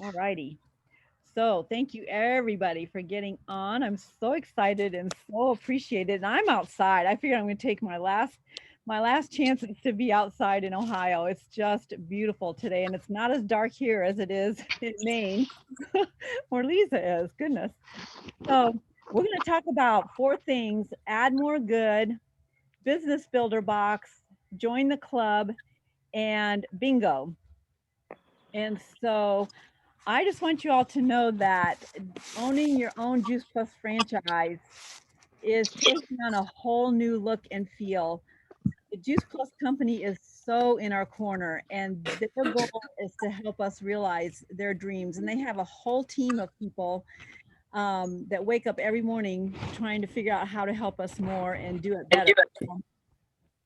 All righty. So thank you everybody for getting on. I'm so excited and so appreciated. And I'm outside. I figure I'm going to take my last chances to be outside in Ohio. It's just beautiful today, and it's not as dark here as it is in Maine, where Lisa is. Goodness. So we're going to talk about four things: add more good, business builder box, join the club, and bingo. And so I just want you all to know that owning your own Juice Plus franchise is taking on a whole new look and feel. The Juice Plus company is so in our corner, and their goal is to help us realize their dreams. And they have a whole team of people that wake up every morning trying to figure out how to help us more and do it better.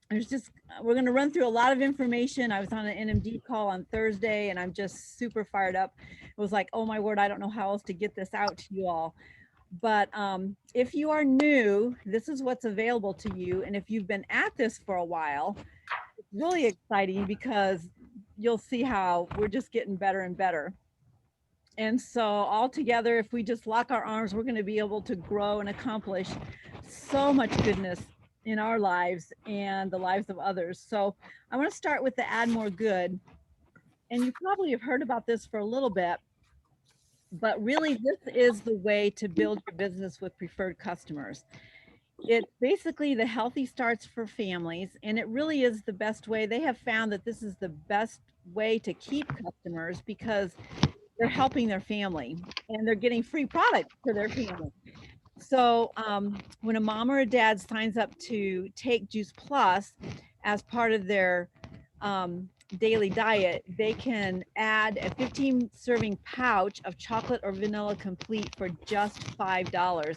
There's just we're going to run through a lot of information. I was on an NMD call on Thursday, and I'm just super fired up. It was like, oh my word, I don't know how else to get this out to you all. But if you are new, this is what's available to you. And if you've been at this for a while, it's really exciting because you'll see how we're just getting better and better. And so, all together, if we just lock our arms, we're going to be able to grow and accomplish so much goodness in our lives and the lives of others. So, I want to start with the add more good. And you probably have heard about this for a little bit, but really, this is the way to build your business with preferred customers. It's basically the healthy starts for families, and it really is the best way. They have found that this is the best way to keep customers because they're helping their family and they're getting free product for their family. So when a mom or a dad signs up to take Juice Plus as part of their daily diet, they can add a 15 serving pouch of chocolate or vanilla complete for just $5.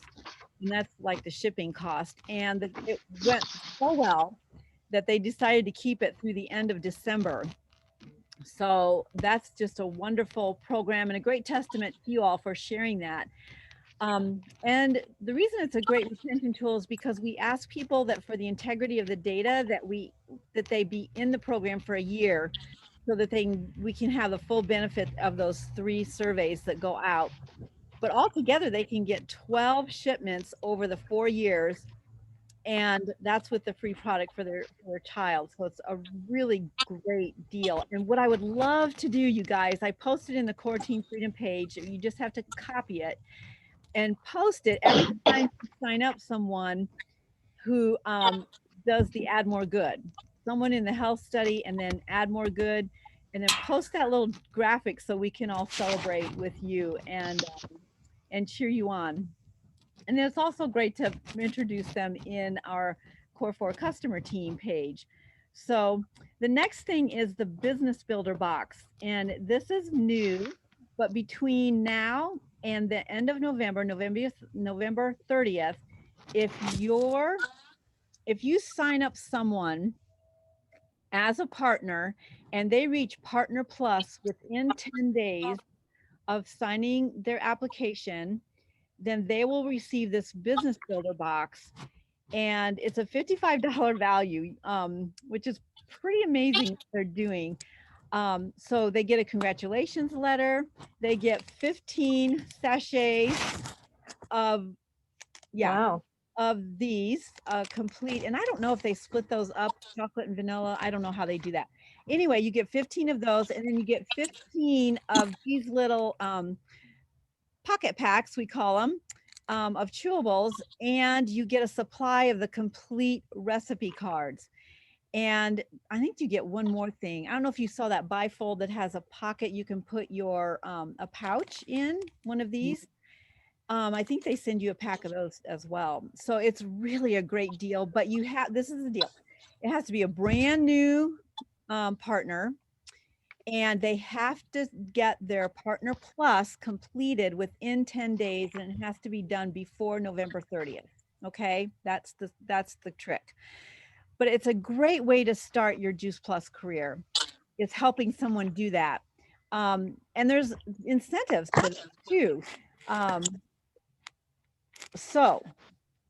And that's like the shipping cost. And it went so well that they decided to keep it through the end of December. So that's just a wonderful program and a great testament to you all for sharing that. And the reason it's a great retention tool is because we ask people that for the integrity of the data that they be in the program for a year so that we can have the full benefit of those 3 surveys that go out. But altogether, they can get 12 shipments over the 4 years, and that's with the free product for their child. So it's a really great deal. And what I would love to do, you guys, I posted in the Core Team Freedom page. You just have to copy it and post it every time you sign up someone who does the add more good. Someone in the health study, and then add more good, and then post that little graphic so we can all celebrate with you and cheer you on. And then it's also great to introduce them in our Core 4 customer team page. So the next thing is the business builder box. And this is new, but between now and the end of November 30th, if you're if you sign up someone as a partner and they reach Partner Plus within 10 days of signing their application, then they will receive this business builder box, and it's a $55 value, which is pretty amazing what they're doing. So they get a congratulations letter. They get 15 sachets of, yeah, Wow. of these complete. And I don't know if they split those up, chocolate and vanilla. I don't know how they do that. Anyway, you get 15 of those, and then you get 15 of these little pocket packs, we call them, of chewables, and you get a supply of the complete recipe cards. And I think you get one more thing. I don't know if you saw that bifold that has a pocket you can put your a pouch in one of these. I think they send you a pack of those as well. So it's really a great deal. But you have this is the deal. It has to be a brand new partner, and they have to get their Partner Plus completed within 10 days, and it has to be done before November 30th. Okay, that's the trick. But it's a great way to start your Juice Plus career. It's helping someone do that. And there's incentives to this too. Um, so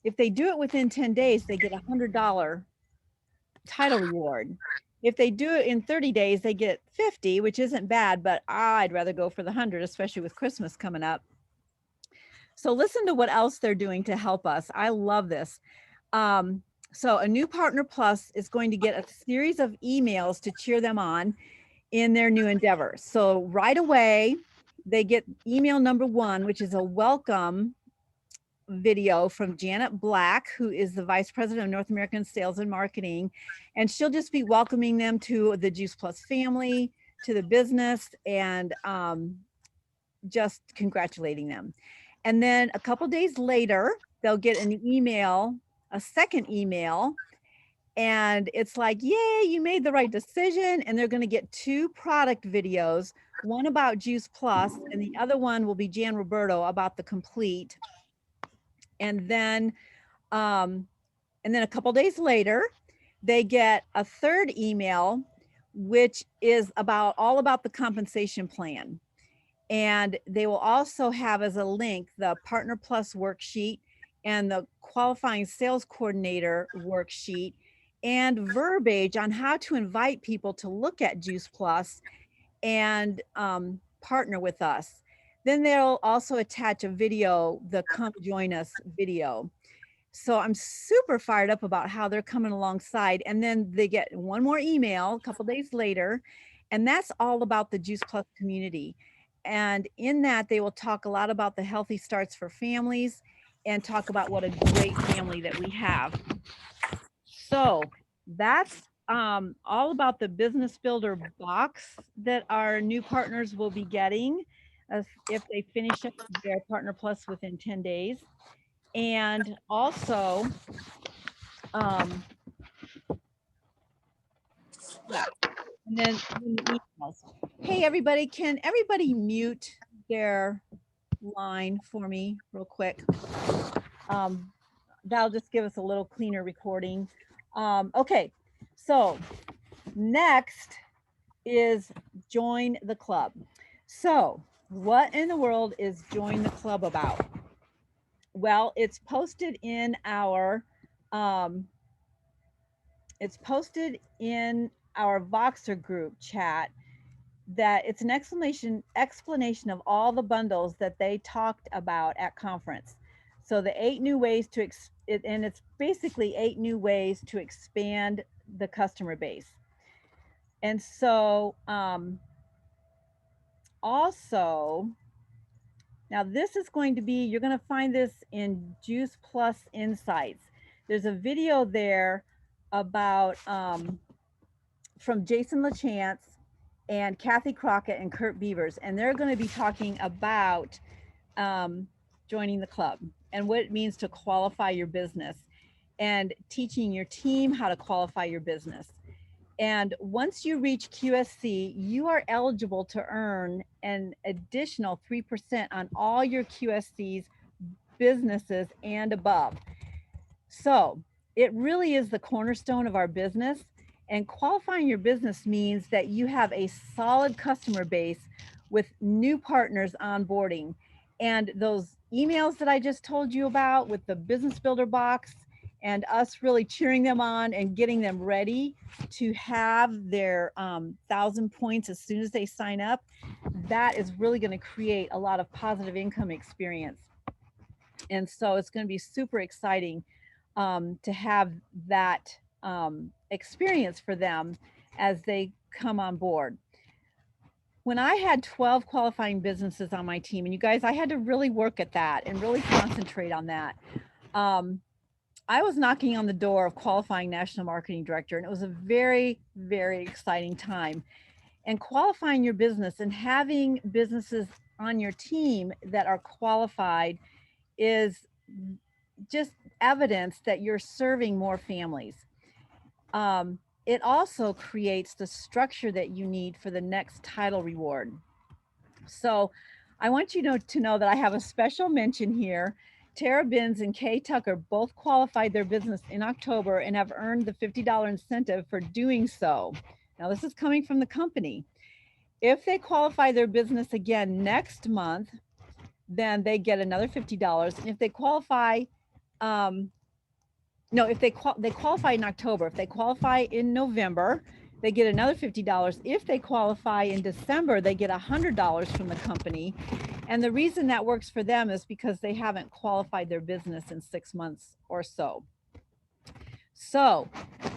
if they do it within 10 days, they get $100 title reward. If they do it in 30 days, they get 50, which isn't bad, but I'd rather go for the 100, especially with Christmas coming up. So listen to what else they're doing to help us. I love this. So a new Partner Plus is going to get a series of emails to cheer them on in their new endeavor. So right away, they get email number 1, which is a welcome video from Janet Black, who is the Vice President of North American Sales and Marketing. And she'll just be welcoming them to the Juice Plus family, to the business, and just congratulating them. And then a couple days later, they'll get an email, a second email, and it's like, yay, you made the right decision. And they're going to get 2 product videos, one about Juice Plus, and the other one will be Jan Roberto about the Complete. And then a couple days later, they get a third email, which is all about the compensation plan. And they will also have as a link the Partner Plus worksheet and the qualifying sales coordinator worksheet and verbiage on how to invite people to look at Juice Plus and partner with us. Then they'll also attach a video, the Come Join Us video. So I'm super fired up about how they're coming alongside. And then they get one more email a couple days later, and that's all about the Juice Plus community. And in that, they will talk a lot about the healthy starts for families and talk about what a great family that we have. So that's all about the Business Builder box that our new partners will be getting if they finish up their Partner Plus within 10 days. And also, yeah, and then the emails. Hey, everybody, can everybody mute their line for me real quick? That'll just give us a little cleaner recording. Okay, so next is join the club. So what in the world is join the club about? Well, it's posted in our Voxer group chat that it's an explanation of all the bundles that they talked about at conference. So the 8 new ways to and it's basically 8 new ways to expand the customer base. And so also, now this is going to be, you're going to find this in Juice Plus Insights. There's a video there about from Jason LaChance and Kathy Crockett and Kurt Beavers, and they're going to be talking about joining the club and what it means to qualify your business and teaching your team how to qualify your business. And once you reach QSC, you are eligible to earn an additional 3% on all your QSC's businesses and above. So it really is the cornerstone of our business. And qualifying your business means that you have a solid customer base with new partners onboarding. And those emails that I just told you about with the Business Builder box and us really cheering them on and getting them ready to have their 1,000 points as soon as they sign up, that is really going to create a lot of positive income experience. And so it's going to be super exciting to have that experience for them as they come on board. When I had 12 qualifying businesses on my team, and you guys, I had to really work at that and really concentrate on that. I was knocking on the door of qualifying national marketing director, and it was a very, very exciting time. And qualifying your business and having businesses on your team that are qualified is just evidence that you're serving more families. It also creates the structure that you need for the next title reward. So I want you to know that I have a special mention here. Tara Binns and Kay Tucker both qualified their business in October and have earned the $50 incentive for doing so. Now, this is coming from the company. If they qualify their business again next month, then they get another $50. And if they qualify, if they qualify in October, if they qualify in November, they get another $50. If they qualify in December, they get $100 from the company. And the reason that works for them is because they haven't qualified their business in 6 months or so. So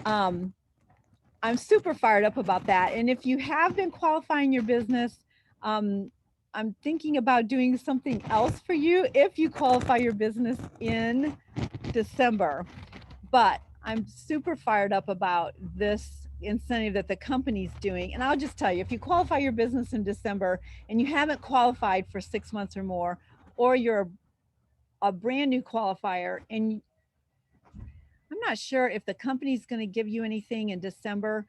I'm super fired up about that. And if you have been qualifying your business, I'm thinking about doing something else for you if you qualify your business in December. But I'm super fired up about this incentive that the company's doing. And I'll just tell you, if you qualify your business in December and you haven't qualified for 6 months or more, or you're a brand new qualifier, and I'm not sure if the company's going to give you anything in December,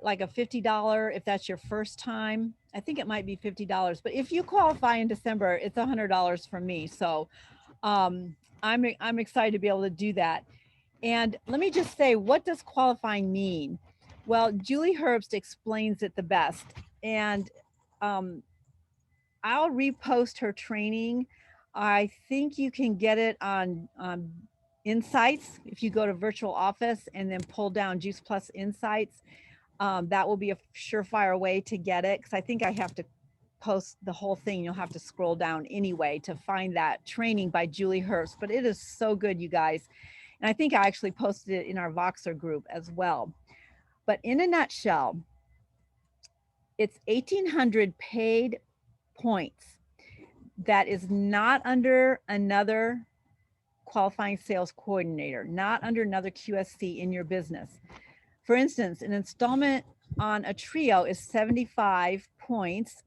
like a $50, if that's your first time. I think it might be $50, but if you qualify in December, it's $100 from me. So I'm excited to be able to do that. And let me just say, what does qualifying mean? Well, Julie Herbst explains it the best. And I'll repost her training. I think you can get it on Insights. If you go to Virtual Office and then pull down Juice Plus Insights, that will be a surefire way to get it. Because I think I have to post the whole thing. You'll have to scroll down anyway to find that training by Julie Herbst. But it is so good, you guys. And I think I actually posted it in our Voxer group as well. But in a nutshell, it's 1,800 paid points that is not under another qualifying sales coordinator, not under another QSC in your business. For instance, an installment on a trio is 75 points,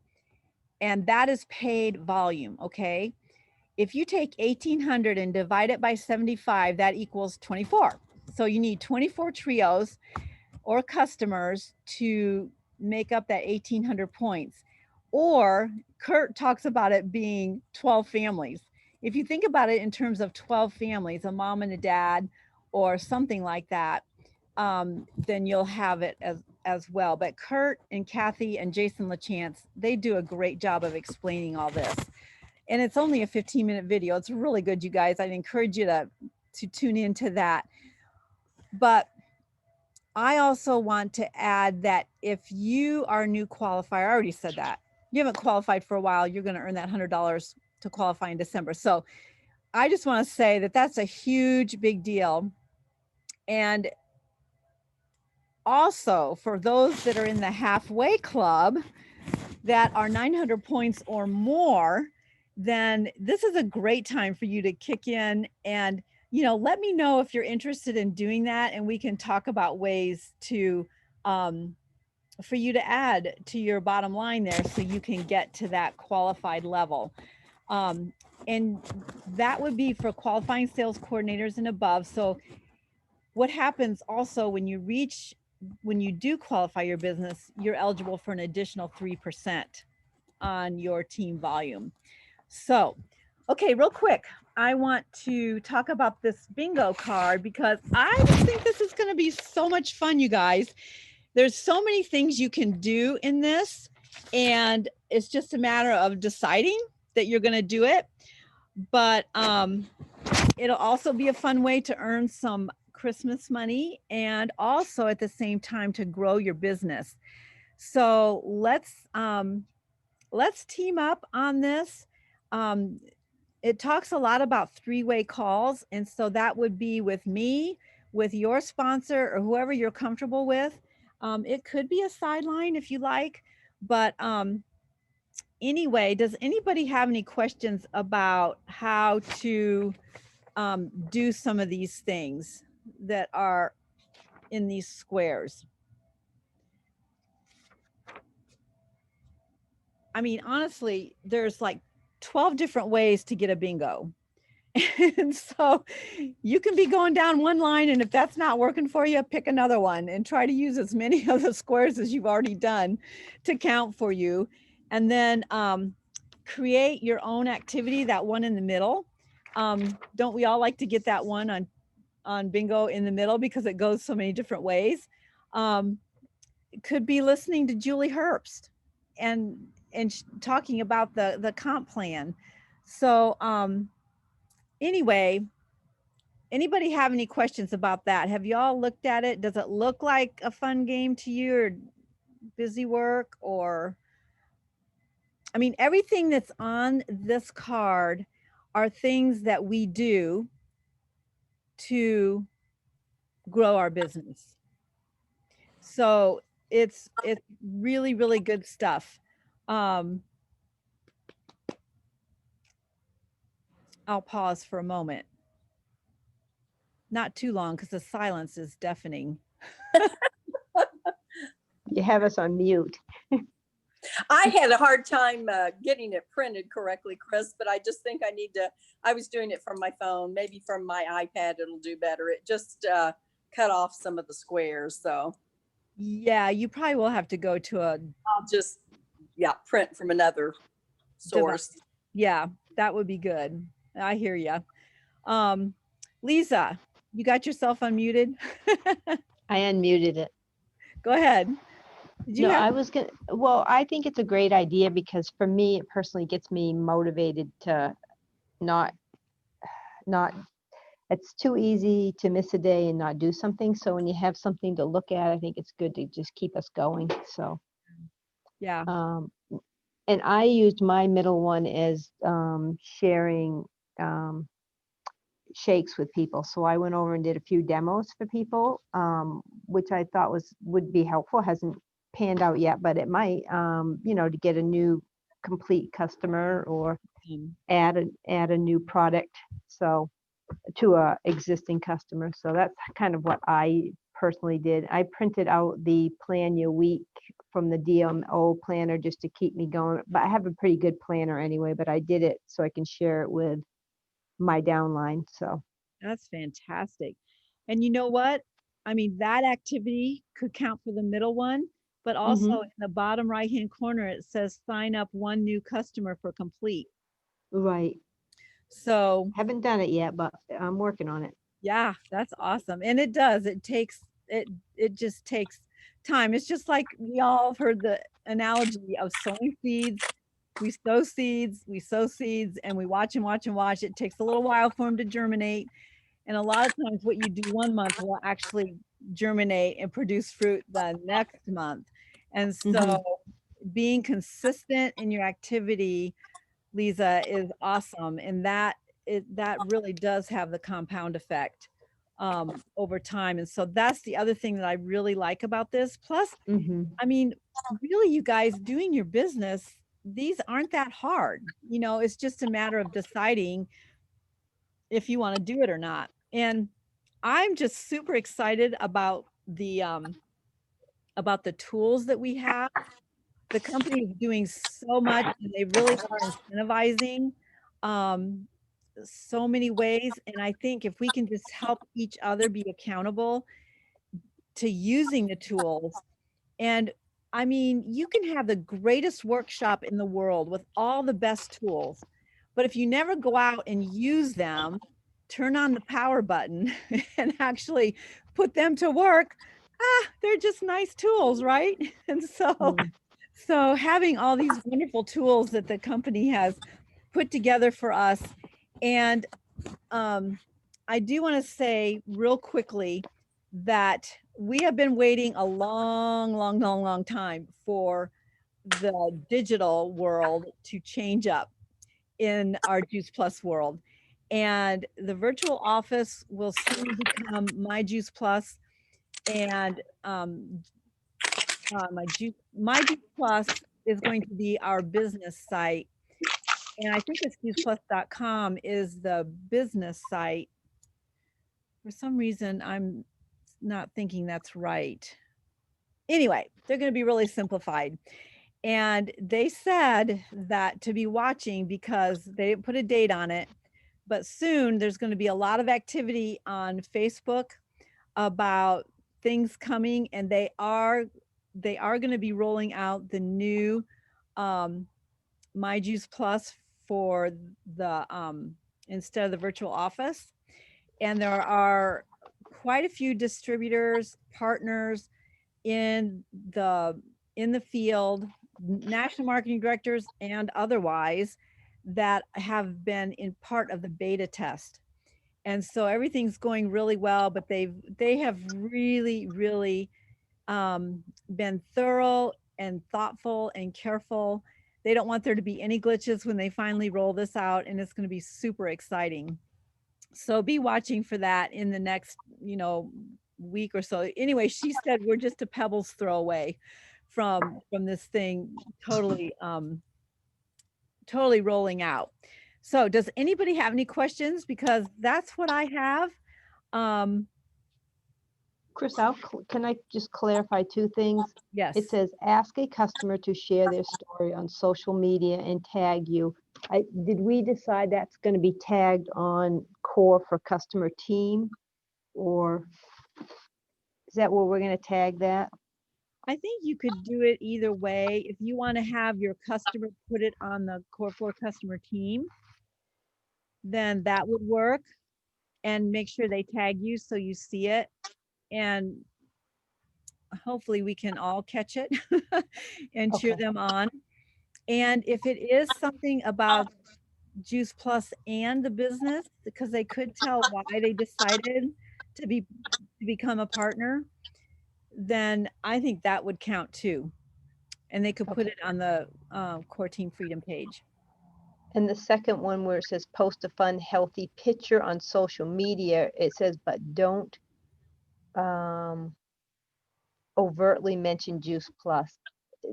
and that is paid volume, okay? If you take 1,800 and divide it by 75, that equals 24. So you need 24 trios or customers to make up that 1,800 points. Or Kurt talks about it being 12 families. If you think about it in terms of 12 families, a mom and a dad or something like that, then you'll have it as well. But Kurt and Kathy and Jason LaChance, they do a great job of explaining all this. And it's only a 15-minute video. It's really good, you guys. I'd encourage you to tune into that. But I also want to add that if you are a new qualifier, I already said that. You haven't qualified for a while, you're going to earn that $100 to qualify in December. So I just want to say that that's a huge, big deal. And also for those that are in the halfway club that are 900 points or more, then this is a great time for you to kick in and, you know, let me know if you're interested in doing that, and we can talk about ways to for you to add to your bottom line there so you can get to that qualified level. And that would be for qualifying sales coordinators and above. So what happens also when you do qualify your business, you're eligible for an additional 3% on your team volume. So, okay, real quick, I want to talk about this bingo card because I just think this is going to be so much fun, you guys. There's so many things you can do in this, and it's just a matter of deciding that you're going to do it. But it'll also be a fun way to earn some Christmas money and also at the same time to grow your business. So let's team up on this. It talks a lot about three-way calls. And so that would be with me, with your sponsor, or whoever you're comfortable with. It could be a sideline if you like, but anyway, does anybody have any questions about how to do some of these things that are in these squares? I mean, honestly, there's like 12 different ways to get a bingo. And so you can be going down one line, and if that's not working for you, pick another one and try to use as many of the squares as you've already done to count for you. And then create your own activity, that one in the middle. Don't we all like to get that one on bingo in the middle because it goes so many different ways? It could be listening to Julie Herbst and talking about the comp plan. So anyway, Anybody have any questions about that? Have y'all looked at it? Does it look like a fun game to you, or busy work? Or, I mean, everything that's on this card are things that we do to grow our business. So it's really, really good stuff. I'll pause for a moment. Not too long, because the silence is deafening. You have us on mute. I had a hard time getting it printed correctly, Chris, but I just think I was doing it from my phone, maybe from my iPad, it'll do better. It just cut off some of the squares. So Yeah, you probably will have to go to a I'll just, print from another source. Yeah, that would be good. I hear you. Lisa, you got yourself unmuted? I unmuted it. Go ahead. Did you No, have? I was gonna, well, I think it's a great idea because for me, it personally gets me motivated to not, it's too easy to miss a day and not do something. So when you have something to look at, I think it's good to just keep us going. So, Yeah. and I used my middle one as sharing shakes with people. So I went over and did a few demos for people, which I thought would be helpful. Hasn't panned out yet, but it might, to get a new complete customer or add a new product. So to a existing customer. So that's kind of what I personally did. I printed out the Plan Your Week from the DMO planner just to keep me going. But I have a pretty good planner anyway, but I did it so I can share it with my downline. So That's fantastic. And you know what? I mean, that activity could count for the middle one, but also in the bottom right-hand corner, it says sign up one new customer for complete. right. So Haven't done it yet, but I'm working on it. yeah, that's awesome. And it does. It just takes time. It's just like we all have heard the analogy of sowing seeds. We sow seeds, and we watch and watch and watch. It takes a little while for them to germinate. And a lot of times what you do one month will actually germinate and produce fruit the next month. And so being consistent in your activity, Lisa, is awesome. And that really does have the compound effect over time. And so that's the other thing that I really like about this. Plus, I mean, really, you guys doing your business, these aren't that hard. It's just a matter of deciding if you want to do it or not. And I'm just super excited about the tools that we have. The company is doing so much, and they really are incentivizing so many ways. And I think if we can just help each other be accountable to using the tools, and I mean, you can have the greatest workshop in the world with all the best tools, but if you never go out and use them, turn on the power button and actually put them to work, they're just nice tools, right? And so having all these wonderful tools that the company has put together for us. And I do want to say real quickly that we have been waiting a long time for the digital world to change up in our Juice Plus world. And the virtual office will soon become My Juice Plus, and My Juice Plus is going to be our business site. And I think it's juiceplus.com is the business site. For some reason, I'm not thinking that's right. Anyway, they're going to be really simplified. And they said that to be watching, because they didn't put a date on it, but soon there's going to be a lot of activity on Facebook about things coming, and they are going to be rolling out the new My Juice Plus for the instead of the virtual office. And there are quite a few distributors, partners in the field, national marketing directors and otherwise, that have been in part of the beta test. And so everything's going really well, but they have really been thorough and thoughtful and careful. They don't want there to be any glitches when they finally roll this out, and it's going to be super exciting. So be watching for that in the next, week or so. Anyway, she said we're just a pebbles throw away from this thing totally rolling out. So does anybody have any questions? Because that's what I have. Chris, can I just clarify two things? Yes. It says, ask a customer to share their story on social media and tag you. Did we decide that's going to be tagged on Core for Customer Team? Or is that where we're going to tag that? I think you could do it either way. If you want to have your customer put it on the Core for Customer Team, then that would work. And make sure they tag you so you see it. And hopefully we can all catch it and cheer Okay. them on. And if it is something about Juice Plus and the business, because they could tell why they decided to become a partner, then I think that would count too. And they could put it on the Core Team Freedom page. And the second one where it says post a fun, healthy picture on social media, it says, but don't overtly mention Juice Plus.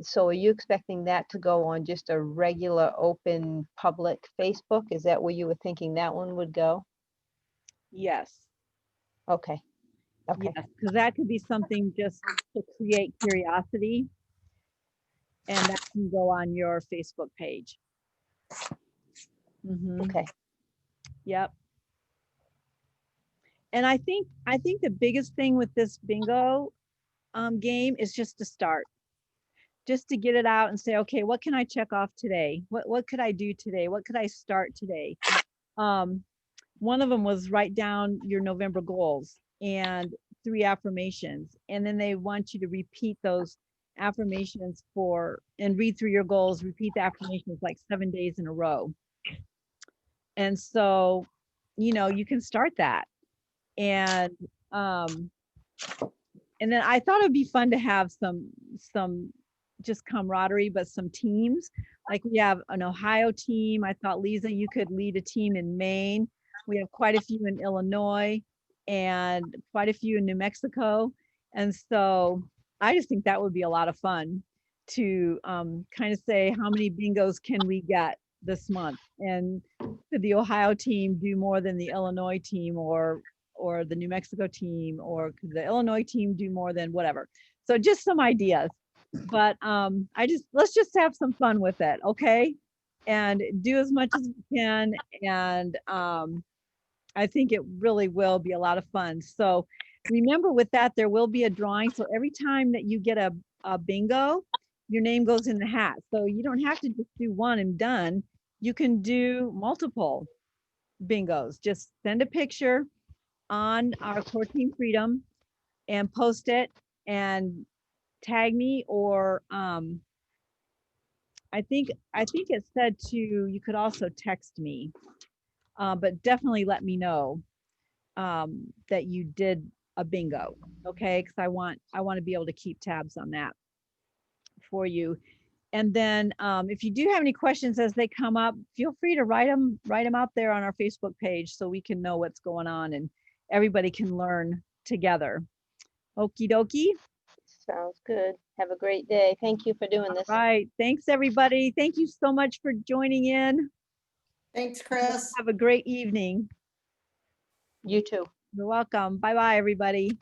So are you expecting that to go on just a regular open public Facebook? Is that where you were thinking that one would go? Yes. Okay. Okay. Yes, because that could be something just to create curiosity. And that can go on your Facebook page. Okay. Yep. And I think the biggest thing with this bingo game is just to start, just to get it out and say, okay, what can I check off today? What could I do today? What could I start today? One of them was write down your November goals and 3 affirmations. And then they want you to repeat those affirmations and read through your goals, repeat the affirmations like 7 days in a row. And so, you can start that. And then I thought it'd be fun to have some just camaraderie, but some teams. Like we have an Ohio team. I thought, Lisa, you could lead a team in Maine. We have quite a few in Illinois and quite a few in New Mexico. And so I just think that would be a lot of fun to kind of say, how many bingos can we get this month? And could the Ohio team do more than the Illinois team, or the New Mexico team, or could the Illinois team do more than whatever? So just some ideas. But let's just have some fun with it, okay? And do as much as we can. And I think it really will be a lot of fun. So remember with that, there will be a drawing. So every time that you get a bingo, your name goes in the hat. So you don't have to just do one and done. You can do multiple bingos. Just send a picture on our Core Team Freedom and post it and tag me, or I think it said you could also text me, but definitely let me know that you did a bingo, okay? Because I want to be able to keep tabs on that for you. And then if you do have any questions as they come up, feel free to write them out there on our Facebook page so we can know what's going on and everybody can learn together. Okie dokie. Sounds good. Have a great day. Thank you for doing this. Right. Thanks, everybody. Thank you so much for joining in. Thanks, Chris. Have a great evening. You too. You're welcome. Bye-bye, everybody.